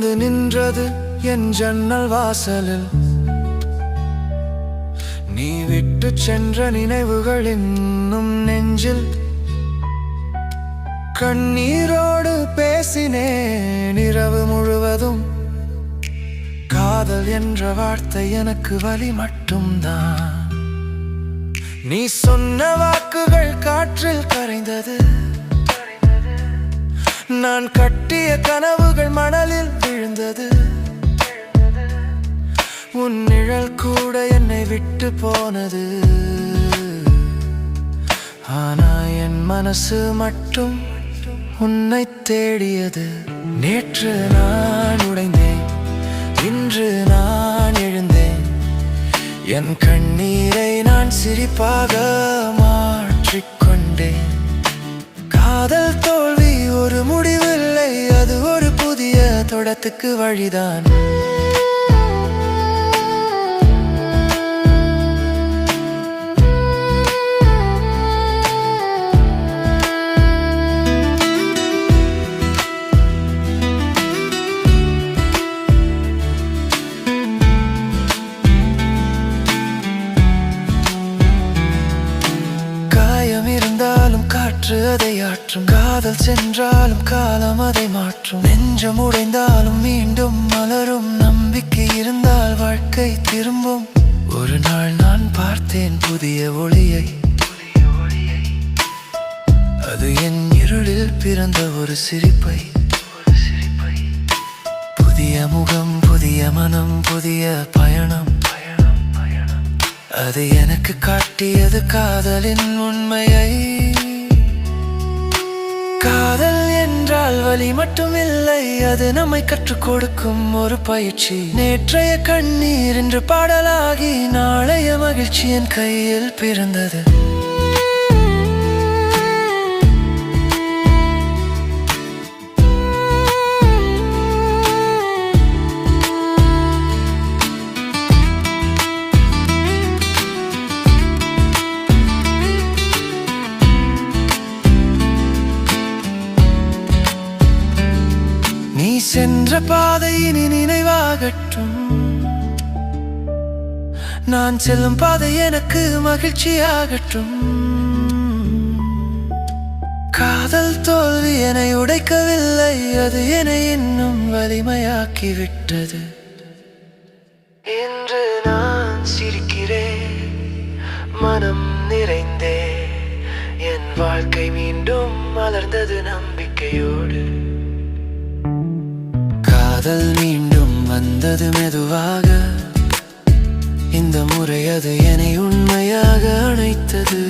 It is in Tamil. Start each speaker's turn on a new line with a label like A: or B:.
A: வந்து நின்றது என் ஜன்னல் வாசலில். நீ விட்டு சென்ற நினைவுகள் இன்னும் நெஞ்சில். கண்ணீரோடு பேசினேன் இரவு முழுவதும். காதல் என்ற வார்த்தை எனக்கு வலி மட்டும்தான். நீ சொன்ன வாக்குகள் காற்றில் கரைந்தது. நான் கட்டிய கனவுகள் மணலில் விழுந்தது. உன் நிழல் கூட என்னை விட்டு போனது. ஆனா என் மனசு மட்டும் உன்னை தேடியது. நேற்று நான் உடைந்தேன், இன்று நான் எழுந்தேன். என் கண்ணீரை நான் சிரிப்பாக மாற்றிக்கொண்டேன். காதல் தோல்வி ஒரு முடிவில்லை, அது ஒரு புதிய தொடக்கத்துக்கு வழிதான். காற்று அதை ஆற்றும், காதல் சென்றாலும் காலம் அதை மாற்றும். நெஞ்சம் உடைந்தாலும் மீண்டும் மலரும், நம்பிக்கை இருந்தால் வாழ்க்கை திரும்பும். ஒரு நாள் நான் பார்த்தேன் புதிய ஒளியை. அது என் இருளில் பிறந்த ஒரு சிரிப்பை. புதிய முகம், புதிய மனம், புதிய பயணம். அது எனக்கு காட்டியது காதலின் உண்மையை. காதல் என்றால் வலி மட்டுமில்லை, அது நம்மை கற்றுக் கொடுக்கும் ஒரு பயிற்சி. நேற்றைய கண்ணீர் இன்று பாடலாகி, நாளைய மகிழ்ச்சி என் கையில் பிறந்தது. நீ சென்ற பாதை இனி நினைவாகட்டும். நான் செல்லும் பாதை எனக்கு மகிழ்ச்சியாகட்டும். காதல் தோல்வி என்னை உடைக்கவில்லை, அது என்னை இன்னும் வலிமையாக்கிவிட்டது. இன்று நான் சிரிக்கிறேன், மனம் நிறைந்தே. என் வாழ்க்கை மீண்டும் மலர்ந்தது நம்பிக்கையோடு. காதல் மீண்டும் வந்தது மெதுவாக. இந்த முறை அது என்னை உண்மையாக அணைத்தது.